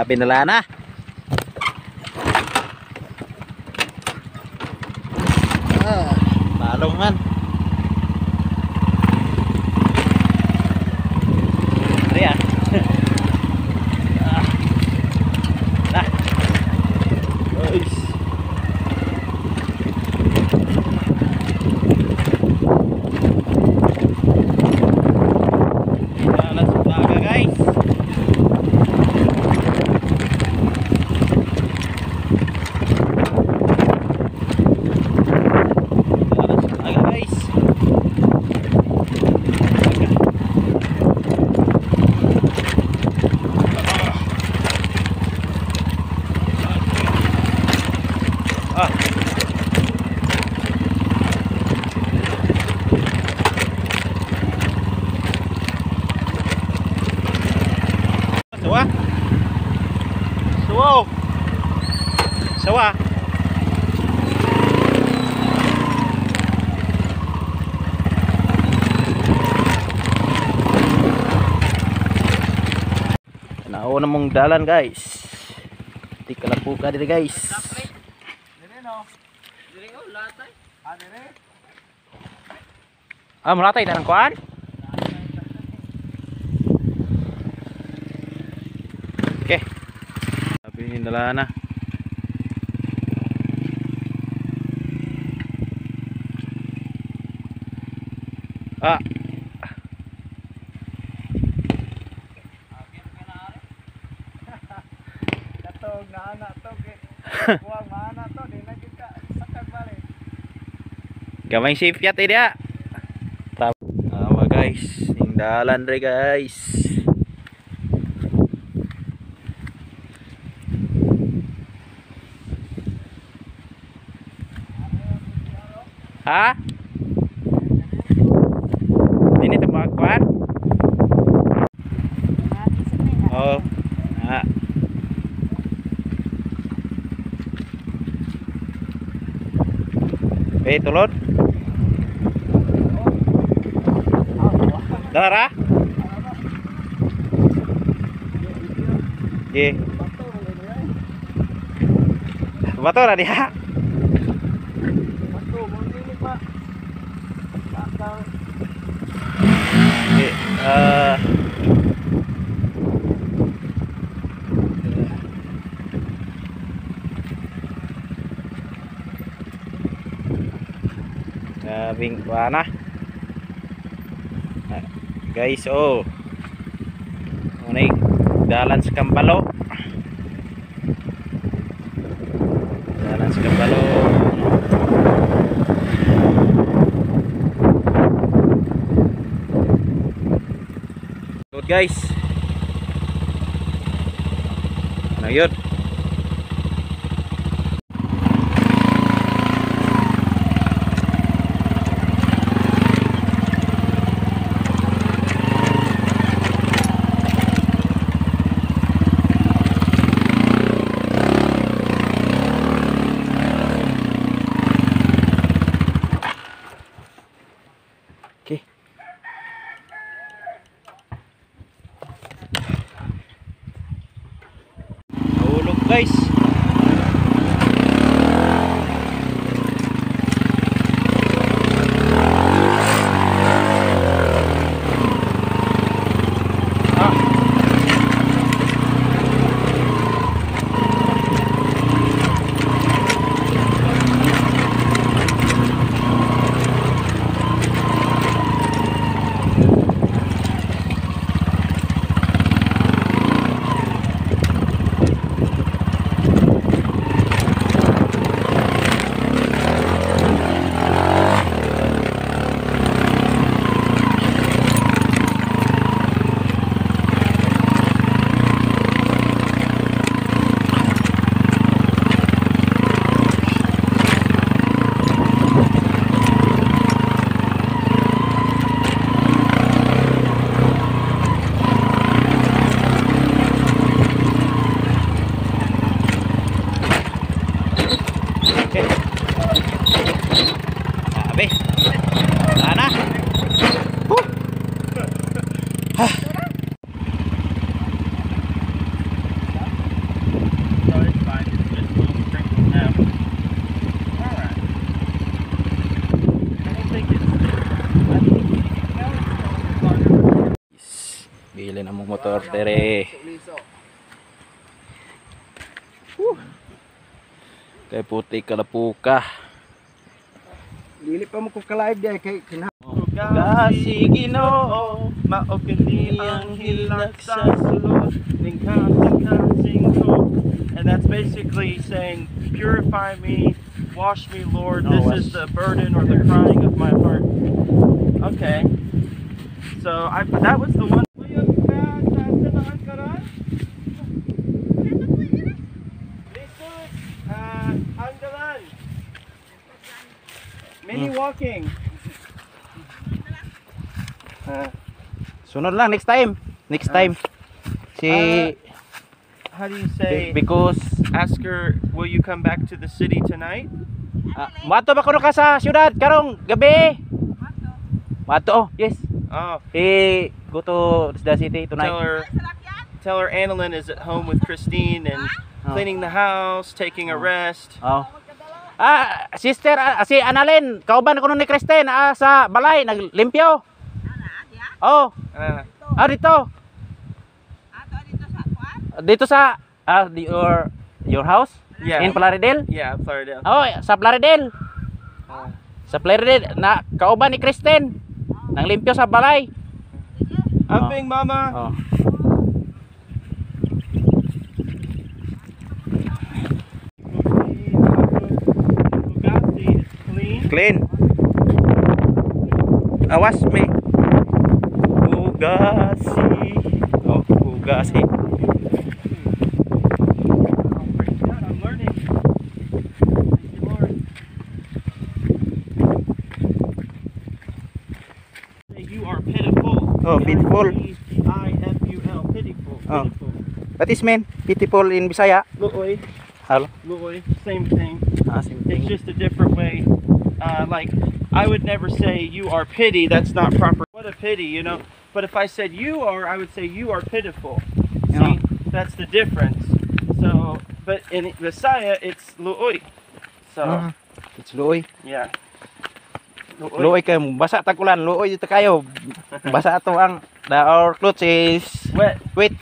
Pinala na. Talong man. Ayan. Nah. Guys. Jalan sebagai guys. Sawa. Nauna mong dalan guys. Di kalapuka diri guys. Dire no. Dire oh latay. Dire. Malatay tanang kuan. Oke. Tapi ini dalan na. Katog na anak to kay. Buang mana to di na kita sakag balik. Gamay safe yat dia. Awa guys, ning dalan re guys. Ha? Ini tempat kuat. Oh. Ha. Tulod. Dara. Oke. Bato na dia. Bato mo ni Pak. Bakal. Oke, Bing mana guys, oh ini dalan Sekambalo, dalan Sekambalo. Good guys, nah yun. Oke. Nahulog guys. Ili na mong motor tere. Kay puti kalapuka. Dili pa mo ko ka-live di kay kinha. Kasi Ginoo maokini ang hilak sa sulod ning kasing ko. And that's basically saying, purify me, wash me, Lord. This is the burden or the crying of my heart. Okay. So that was the one. Mini walking. Sunod lang next time. Next time. Si How do you say? because Ask her, will you come back to the city tonight? mato ba kuno ka sa syudad karong gabi? Mato. Yes. Oh, Go to the city tonight. tell her Annalyn is at home with Christine and cleaning the house, taking a rest. Oh. Sister, si Annalyn, kauban ko ni Kristen sa balay naglimpyo. Oh. Dito. Dito sa your house? Yeah. In Plaridel? Yeah, Florida. Oh, sa Plaridel. Sa Plaridel na kauban ni Kristen. Nang limpyo sa balay. Upping, Mama. Oh. Bugatti is clean. Clean. Awas me. Bugasi. Oh, Bugasi. Praise God, I'm learning. Thank you, Lord. You are pitiful. Oh, pitiful. P-I-F-U-L. Pitiful. Oh. Pitiful. What is mean? Pitiful in Bisaya? Luoy. Hello. Luoy. Same thing. Same It's thing. just a different way. Like, I would never say you are pity. That's not proper. What a pity, you know. But if I said you are, I would say you are pitiful. Yeah. See, that's the difference. So, but in Visaya, it's luoy. So, It's Luoy. yeah. Luoy kayo. Basa takulan. Luoy dito kayo. Basa ito ang our clothes is Wet. wet.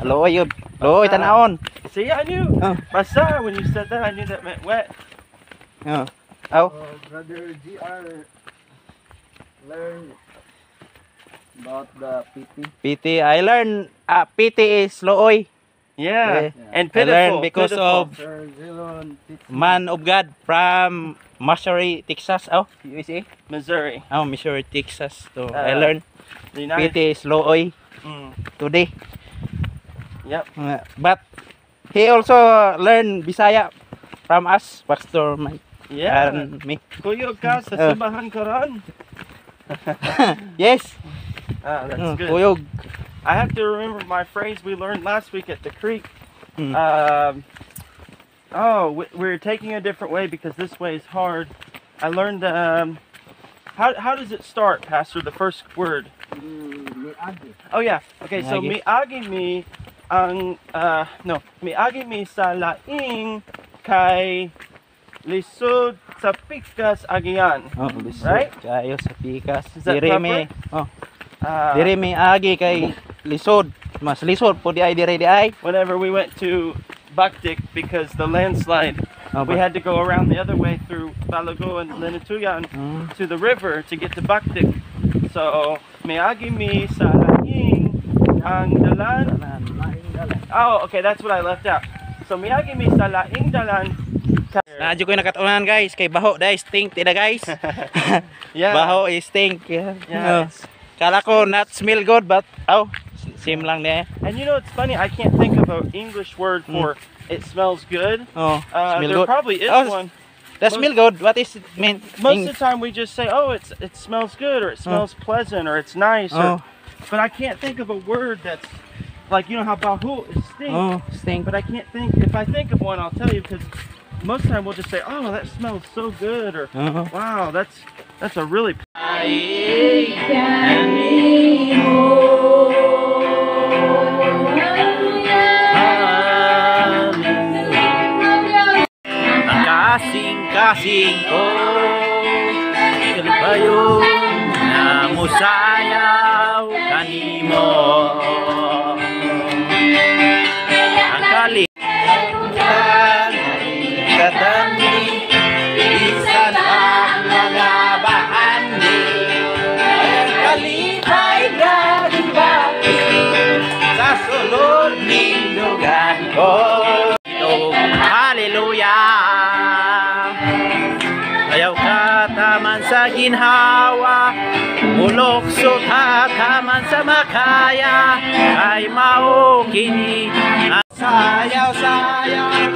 Luoy yun. Luoy tanahon. See, I knew. Oh. Masa, when you said that, I knew that meant wet. Oh. Brother GR learn about the PT. PT. I learn PT is Luoy. Yeah. Yeah. And I learned pitiful. because pitiful. of Sir Zilon man of God from Missouri, Texas. Oh, USA. Missouri. Oh, Missouri, Texas. So I Uh, learned The United. PT is Luoy Mm, today. yep. But he also learned Bisaya from us, Pastor Mike Yeah. and me. Kuyog ka sa simbahan karon. Yes. That's good. Kuyog. I have to remember my phrase we learned last week at the creek. Mm. We're taking a different way because this way is hard. I learned how does it start, Pastor? The first word. Miagi. Oh yeah. Okay, so Miagi. miagi mi ang miagi mi sa laing kay lisod sa pikas agian. Oh, Right? Kayo sa pikas. Is that Diri mi. Oh, Uh, diri mi agi kay lisod. Mas lisod po di ay diri di ay. whenever we went to Baktik because the landslide, we had to go around the other way through Balago and Linatuyan to the river to get to Baktik. So, miagi mi sa laing ang dalan. Oh, okay, that's what I left out. So, miagi mi sa laing dalan. Nadyo ko nakatunan guys kay baho dai stink tida guys. Yeah. Baho is stink. Yeah. Oh. Kala ko not smell good but same lang niya. And you know, it's funny, I can't think of an English word for it smells good. Oh, smell There good. probably is Oh, one. that smell good. What is it mean? Most of the time we just say, oh, it smells good, or it smells pleasant, or it's nice, or, but I can't think of a word that's like, you know how bahu is stink, stink. but I can't think, if I think of one, I'll tell you, because most of the time we'll just say, oh, that smells so good, or wow, that's a really Kasing-kasing ko Kalibayo na musayaw kanimo gininhawa, mulokso tataman sa makaya, ay mao kini sayaw sayaw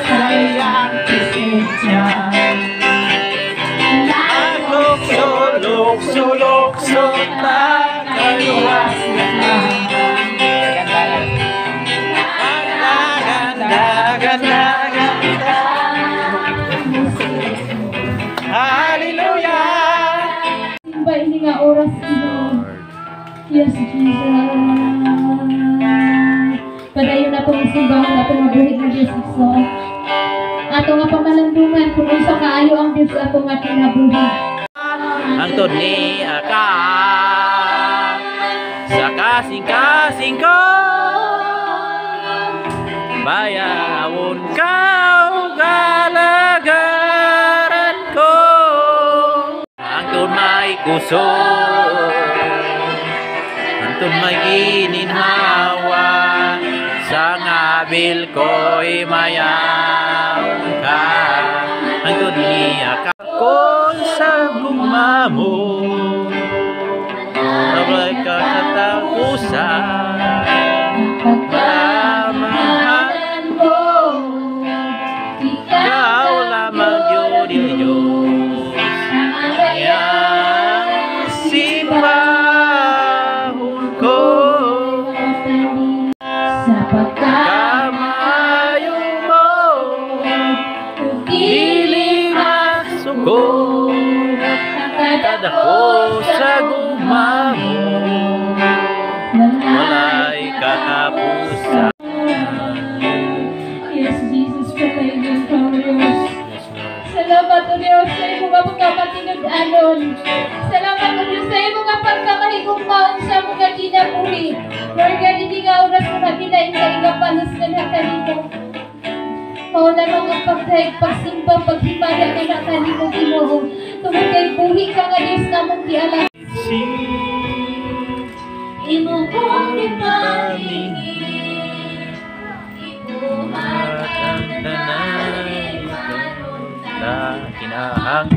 sayang kisensya. Lukso lukso lukso tagaluwas na. Hallelujah. Ba ini nga oras ino. Yes, Jesus. Padayon na pong simbahan na pong mabuhig na Diyos Iso. Ato nga pamalandungan kung unsa kaayo ang Diyos ato nga kinabuhi. Ang ni aka sa kasing-kasing ko, bayawon kau galagaran ko. Ang may kusog, ang may gininhawa, sa ngabil ko'y mayaw ka. Ang niya ka kung sa gumamo, sabay ka katapusan, Pagkamahan mo, ikaw lamang Diyos, yang simbahon ko. sa Kamayo mo, dili masuko, kadako sa gumamo, walay katapusan. Yes, Jesus, patayin ka, Diyos. Salamat o Diyos sa imo nga pagkapatinud-anon. Salamat o Diyos sa imo nga pagkamahigugmaon sa mga kinabuhi. Lord God, hindi nga oras mo na kinain ka igapalos ka na kanino. Mao na mga pagdahig, pagsimba, paghimaya ka na kanino Ginoo. Tungod kay buhi ka nga Diyos na mong gialam. Imo kong ipahingi, ibuhat ang tanan, Na kinahang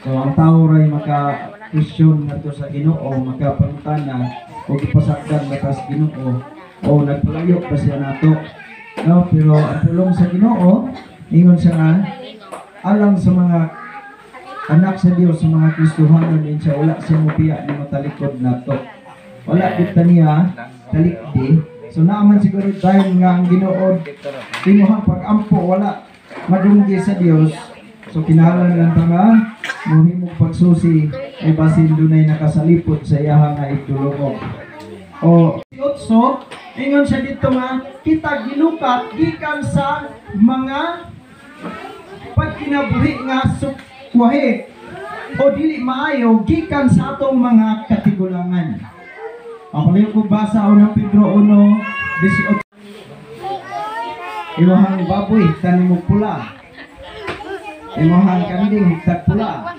So ang tao ray maka-question ngadto sa Ginoo, makapangutana o ipasakdan batas Ginoo o nagpalayo pa siya nato. No, pero ang tulong sa Ginoo ingon siya nga alang sa mga anak sa Dios, sa mga Kristohanon din siya wala siya mupiya ni matalikod nato. Wala kita niya talikdi. So naaman siguro dahil nga ang Ginoo tinuhang pag-ampo wala madunggi sa Dios. So kinahanglan lang ta nga mohimong pagsusi ay basin dunay nakasalipot sa iyaha nga igdulongog. O so ingon siya dito nga kita gilukat gikan sa mga pagkinabuhi nga sukwahe o dili maayo gikan sa atong mga katigulangan. Ako lang ko basa unang Pedro 1:18. Ilohang baboy tanim mo pula. Ilohang kambing higtag pula.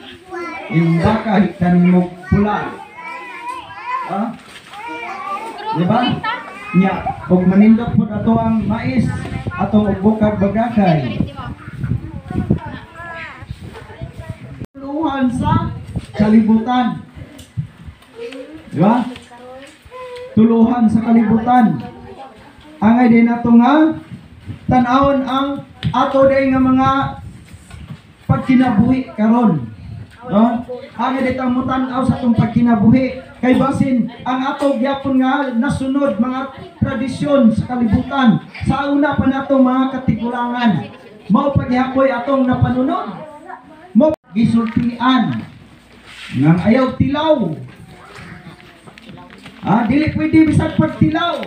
Imong baka higtanim mo pula. Ha? Diba? Nya, kung manindot po ato ang mais, atong bukag bagakay. Tuluhan sa kalibutan. Diba? Tuluhan sa kalibutan. Angay din nato nga tan-awon ang ato day nga mga pagkinabuhi karon. No? Angay din ang mutan-aw sa atong pagkinabuhi kay basin ang ato gyapon nga nasunod mga tradisyon sa kalibutan. Sa una pa nato mga katigulangan. Mao paghihapoy atong napanunod. Mo gisultian nang ayaw tilaw. Dili pwede bisag pagtilaw.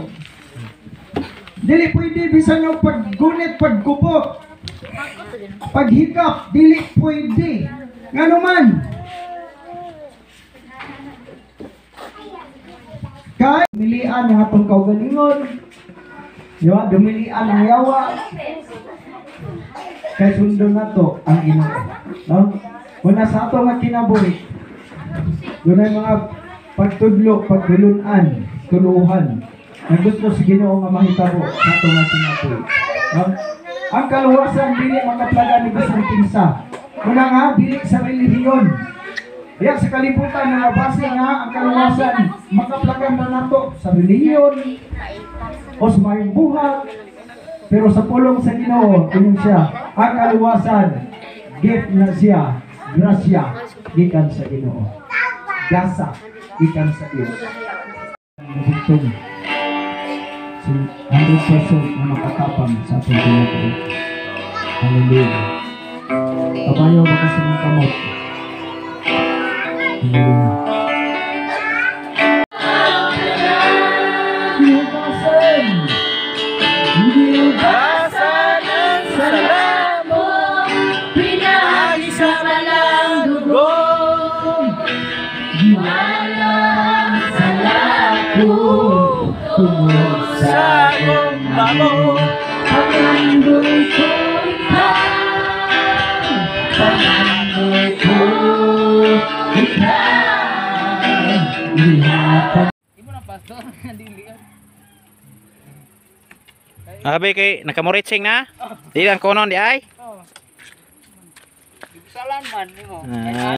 Dili pwede bisan ng paggunit, pagkupot. Paghikap, dili pwede. Ngano man? Kay dumilian ang atong kaugalingon. Diba? Dumilian ang yawa. Kay sundo na to ang Ginoo. No? Una sa ato nga kinabuhi. Doon ay mga pagtudlo, pagtulunan, tuluhan. Na gusto sa Ginoo nga mahitabo sa ato nga kinabuhi. No? Ang kaluwasan dili makaplaga ni bisan kinsa. Una nga dili sa relihiyon. Diyan sa kalibutan na nabasa nga ang kaluwasan makaplagan na nato sa relihiyon o sa mayong buhat. Pero sa pulong sa Ginoo, ingon siya, ang kaluwasan gift na siya, grasya gikan sa Ginoo. Gasa gikan sa Dios. Bugtong. 100% na makatapang sa atong Ginoo. Hallelujah. Kabayo ba kasi ng kamot? Basan ang sala mo, pinahagi sa malang dugo. Walang salako tungod sa gumba mo. Pangandoy ko ikaw, pangandoy ko ikaw. Ihatag Abi kay nakamuritsing na? Di lang konon di ay? Salan man nimo. Ah.